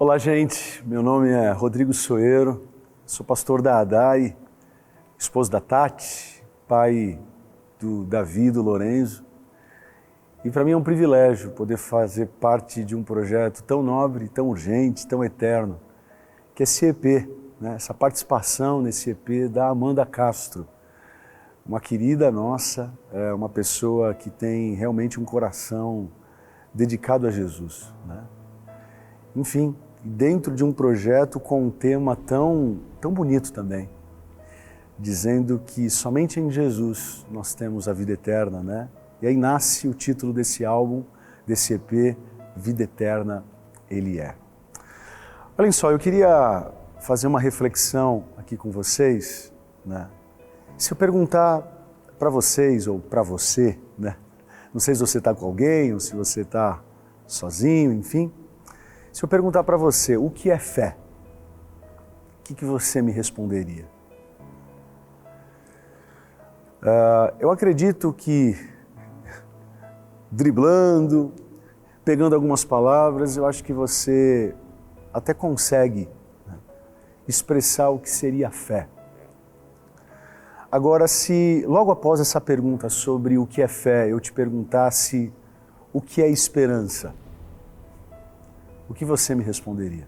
Olá, gente. Meu nome é Rodrigo Soeiro, sou pastor da Adai, esposo da Tati, pai do Davi e do Lorenzo. E para mim é um privilégio poder fazer parte de um projeto tão nobre, tão urgente, tão eterno, que é esse EP, né? Essa participação nesse EP da Amanda Castro, uma querida nossa, uma pessoa que tem realmente um coração dedicado a Jesus, né? Enfim, dentro de um projeto com um tema tão bonito também, dizendo que somente em Jesus nós temos a vida eterna, né? E aí nasce o título desse álbum, desse EP, Vida Eterna Ele É. Olhem só, eu queria fazer uma reflexão aqui com vocês, né? Se eu perguntar para vocês ou para você, né? Não sei se você está com alguém ou se você está sozinho, enfim. Se eu perguntar para você o que é fé, o que você me responderia? Eu acredito que, driblando, pegando algumas palavras, eu acho que você até consegue, né, expressar o que seria fé. Agora, se logo após essa pergunta sobre o que é fé, eu te perguntasse o que é esperança, o que você me responderia?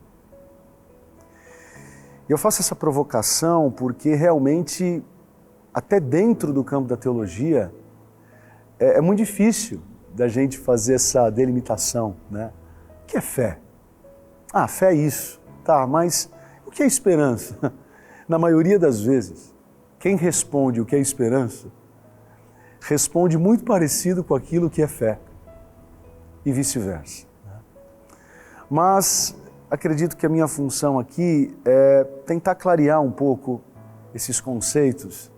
Eu faço essa provocação porque realmente, até dentro do campo da teologia, é muito difícil da gente fazer essa delimitação, né? O que é fé? Ah, fé é isso. Tá, mas o que é esperança? Na maioria das vezes, quem responde o que é esperança, responde muito parecido com aquilo que é fé, e vice-versa. Mas acredito que a minha função aqui é tentar clarear um pouco esses conceitos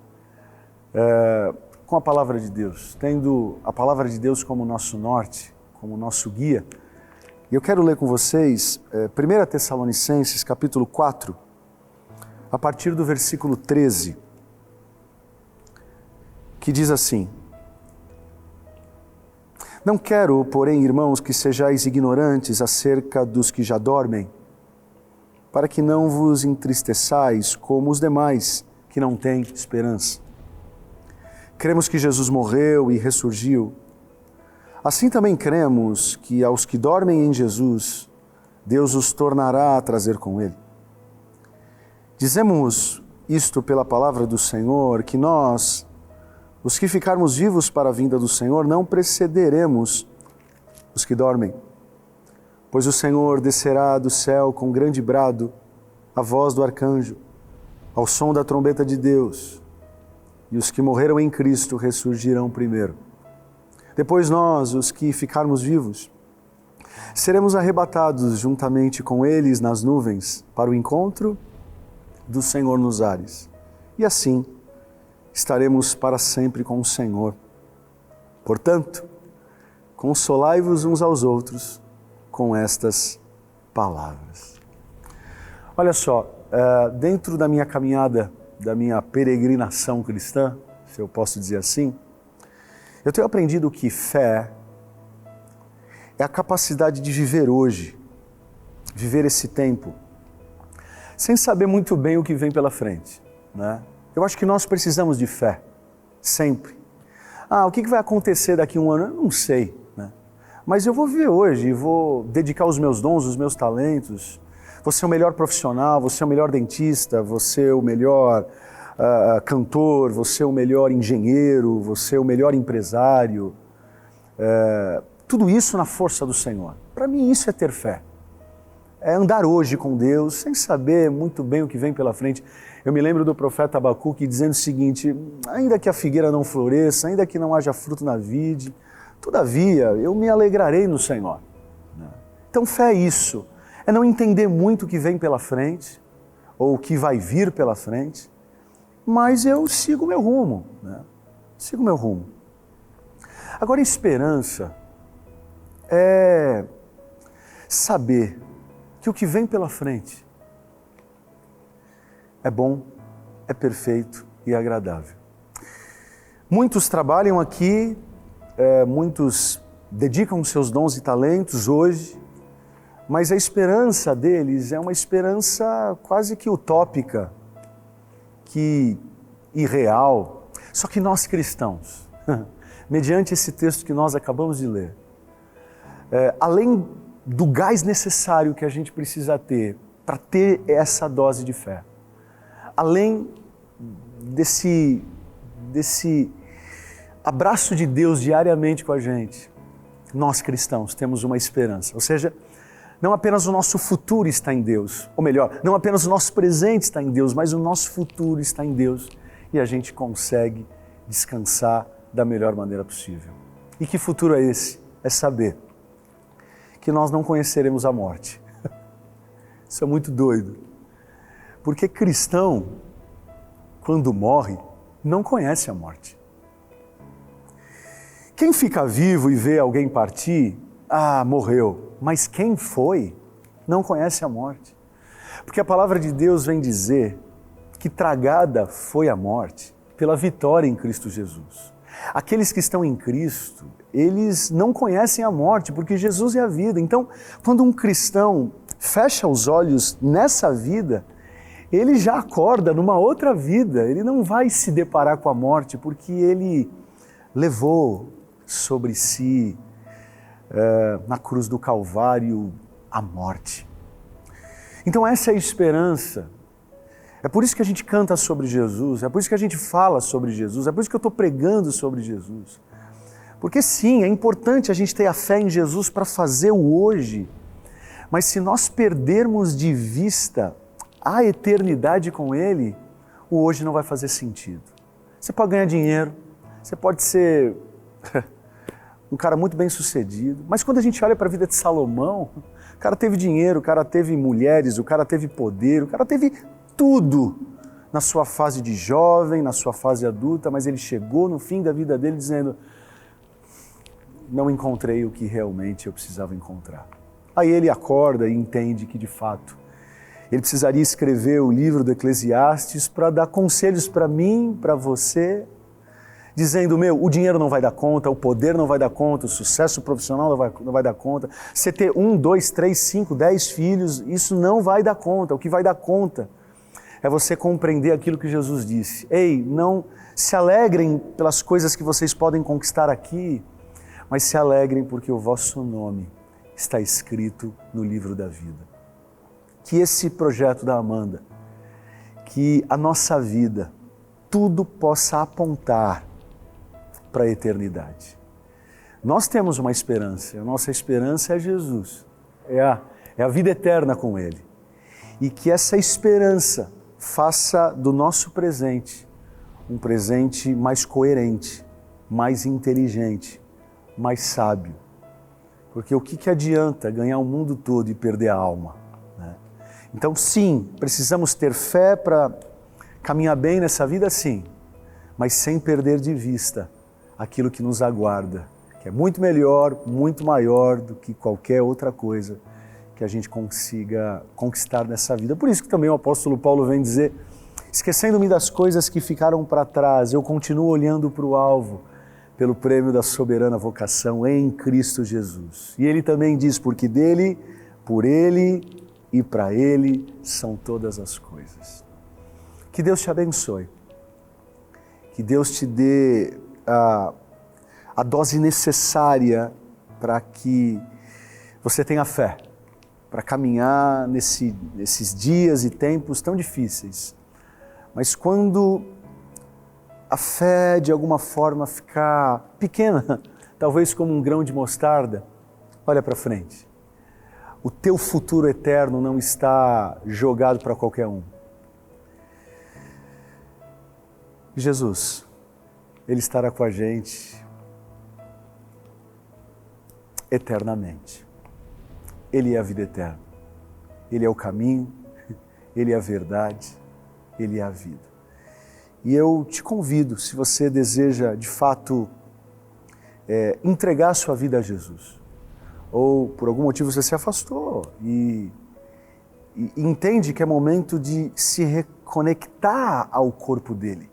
com a Palavra de Deus, tendo a Palavra de Deus como nosso norte, como nosso guia. E eu quero ler com vocês 1 Tessalonicenses, capítulo 4, a partir do versículo 13, que diz assim: Não quero, porém, irmãos, que sejais ignorantes acerca dos que já dormem, para que não vos entristeçais como os demais que não têm esperança. Cremos que Jesus morreu e ressurgiu. Assim também cremos que aos que dormem em Jesus, Deus os tornará a trazer com Ele. Dizemos isto pela palavra do Senhor, que nós, os que ficarmos vivos para a vinda do Senhor, não precederemos os que dormem. Pois o Senhor descerá do céu com grande brado, a voz do arcanjo, ao som da trombeta de Deus, e os que morreram em Cristo ressurgirão primeiro. Depois nós, os que ficarmos vivos, seremos arrebatados juntamente com eles nas nuvens para o encontro do Senhor nos ares. E assim estaremos para sempre com o Senhor. Portanto, consolai-vos uns aos outros com estas palavras. Olha só, dentro da minha caminhada, da minha peregrinação cristã, se eu posso dizer assim, eu tenho aprendido que fé é a capacidade de viver hoje, viver esse tempo, sem saber muito bem o que vem pela frente, né? Eu acho que nós precisamos de fé, sempre. O que vai acontecer daqui a um ano? Eu não sei, né? Mas eu vou viver hoje, vou dedicar os meus dons, os meus talentos, vou ser o melhor profissional, vou ser o melhor dentista, vou ser o melhor cantor, vou ser o melhor engenheiro, vou ser o melhor empresário. Tudo isso na força do Senhor. Para mim isso é ter fé. É andar hoje com Deus, sem saber muito bem o que vem pela frente. Eu me lembro do profeta Abacuque dizendo o seguinte: ainda que a figueira não floresça, ainda que não haja fruto na vide, todavia eu me alegrarei no Senhor. Então fé é isso, é não entender muito o que vem pela frente, ou o que vai vir pela frente, mas eu sigo meu rumo, né? Sigo meu rumo. Agora, esperança é saber que o que vem pela frente é bom, é perfeito e agradável. Muitos trabalham aqui, muitos dedicam seus dons e talentos hoje Mas a esperança deles é uma esperança quase que utópica, que irreal. Só que nós cristãos, mediante esse texto que nós acabamos de ler, além do gás necessário que a gente precisa ter para ter essa dose de fé, além desse abraço de Deus diariamente com a gente, nós cristãos temos uma esperança. Ou seja, não apenas o nosso futuro está em Deus, ou melhor, não apenas o nosso presente está em Deus, mas o nosso futuro está em Deus e a gente consegue descansar da melhor maneira possível. E que futuro é esse? É saber que nós não conheceremos a morte. Isso é muito doido, porque cristão, quando morre, não conhece a morte. Quem fica vivo e vê alguém partir, morreu. Mas quem foi, não conhece a morte. Porque a palavra de Deus vem dizer que tragada foi a morte pela vitória em Cristo Jesus. Aqueles que estão em Cristo, eles não conhecem a morte, porque Jesus é a vida. Então, quando um cristão fecha os olhos nessa vida, ele já acorda numa outra vida. Ele não vai se deparar com a morte, porque ele levou sobre si, na cruz do Calvário, a morte. Então essa é a esperança. É por isso que a gente canta sobre Jesus, é por isso que a gente fala sobre Jesus, é por isso que eu estou pregando sobre Jesus. Porque sim, é importante a gente ter a fé em Jesus para fazer o hoje, mas se nós perdermos de vista a eternidade com Ele, o hoje não vai fazer sentido. Você pode ganhar dinheiro, você pode ser um cara muito bem sucedido, mas quando a gente olha para a vida de Salomão, o cara teve dinheiro, o cara teve mulheres, o cara teve poder, o cara teve tudo na sua fase de jovem, na sua fase adulta, mas ele chegou no fim da vida dele dizendo: não encontrei o que realmente eu precisava encontrar. Aí ele acorda e entende que de fato ele precisaria escrever o livro do Eclesiastes para dar conselhos para mim, para você, dizendo: o dinheiro não vai dar conta, o poder não vai dar conta, o sucesso profissional não vai dar conta, você ter 1, 2, 3, 5, 10 filhos, isso não vai dar conta. O que vai dar conta é você compreender aquilo que Jesus disse. Ei, não se alegrem pelas coisas que vocês podem conquistar aqui, mas se alegrem porque o vosso nome está escrito no livro da vida. Que esse projeto da Amanda, que a nossa vida, tudo possa apontar para a eternidade. Nós temos uma esperança, a nossa esperança é Jesus, é a vida eterna com Ele. E que essa esperança faça do nosso presente um presente mais coerente, mais inteligente, mais sábio. Porque o que adianta ganhar o mundo todo e perder a alma, né? Então sim, precisamos ter fé para caminhar bem nessa vida, sim, mas sem perder de vista aquilo que nos aguarda, que é muito melhor, muito maior do que qualquer outra coisa que a gente consiga conquistar nessa vida. Por isso que também o apóstolo Paulo vem dizer: esquecendo-me das coisas que ficaram para trás, eu continuo olhando para o alvo, pelo prêmio da soberana vocação em Cristo Jesus. E ele também diz: porque dele, por ele e para ele são todas as coisas. Que Deus te abençoe, que Deus te dê a dose necessária para que você tenha fé, para caminhar nesses dias e tempos tão difíceis. Mas quando a fé de alguma forma ficar pequena, talvez como um grão de mostarda, olha para frente. O teu futuro eterno não está jogado para qualquer um. Jesus, Ele estará com a gente eternamente. Ele é a vida eterna. Ele é o caminho, Ele é a verdade, Ele é a vida. E eu te convido, se você deseja de fato entregar a sua vida a Jesus, ou por algum motivo você se afastou e entende que é momento de se reconectar ao corpo dele.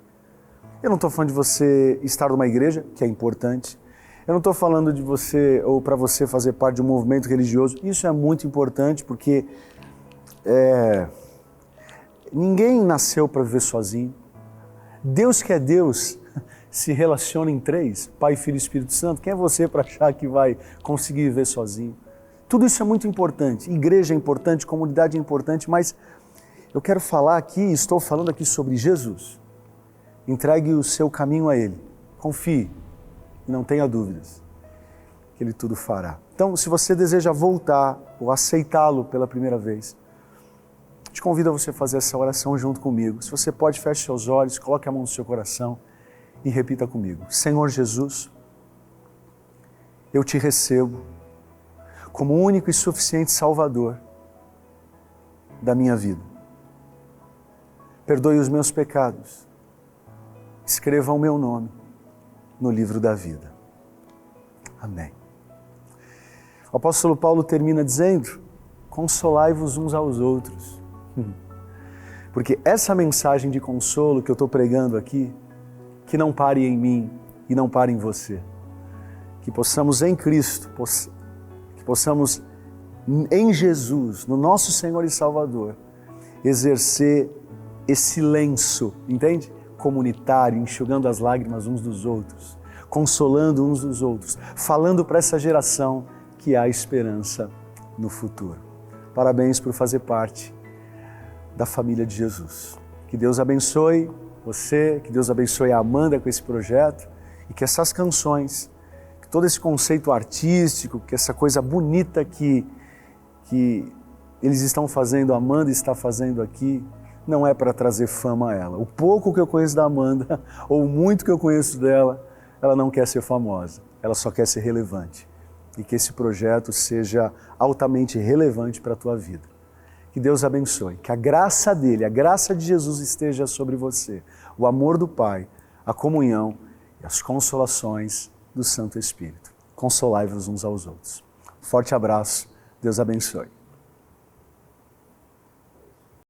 Eu não estou falando de você estar numa igreja, que é importante. Eu não estou falando de você ou para você fazer parte de um movimento religioso. Isso é muito importante porque ninguém nasceu para viver sozinho. Deus que é Deus se relaciona em três, Pai, Filho e Espírito Santo. Quem é você para achar que vai conseguir viver sozinho? Tudo isso é muito importante. Igreja é importante, comunidade é importante, mas eu quero falar aqui, estou falando aqui sobre Jesus. Entregue o seu caminho a Ele. Confie e não tenha dúvidas que Ele tudo fará. Então, se você deseja voltar ou aceitá-lo pela primeira vez, te convido a você fazer essa oração junto comigo. Se você pode, feche seus olhos, coloque a mão no seu coração e repita comigo. Senhor Jesus, eu te recebo como único e suficiente Salvador da minha vida. Perdoe os meus pecados. Escreva o meu nome no livro da vida. Amém. O apóstolo Paulo termina dizendo: consolai-vos uns aos outros. Porque essa mensagem de consolo que eu estou pregando aqui, que não pare em mim e não pare em você. Que possamos em Cristo, que possamos em Jesus, no nosso Senhor e Salvador, exercer esse lenço, entende? Comunitário, enxugando as lágrimas uns dos outros, consolando uns dos outros, falando para essa geração que há esperança no futuro. Parabéns por fazer parte da família de Jesus. Que Deus abençoe você, que Deus abençoe a Amanda com esse projeto e que essas canções, que todo esse conceito artístico, que essa coisa bonita que eles estão fazendo, a Amanda está fazendo aqui, não é para trazer fama a ela. O pouco que eu conheço da Amanda, ou o muito que eu conheço dela, ela não quer ser famosa, ela só quer ser relevante. E que esse projeto seja altamente relevante para a tua vida. Que Deus abençoe, que a graça dele, a graça de Jesus esteja sobre você, o amor do Pai, a comunhão e as consolações do Santo Espírito. Consolai-vos uns aos outros. Forte abraço, Deus abençoe.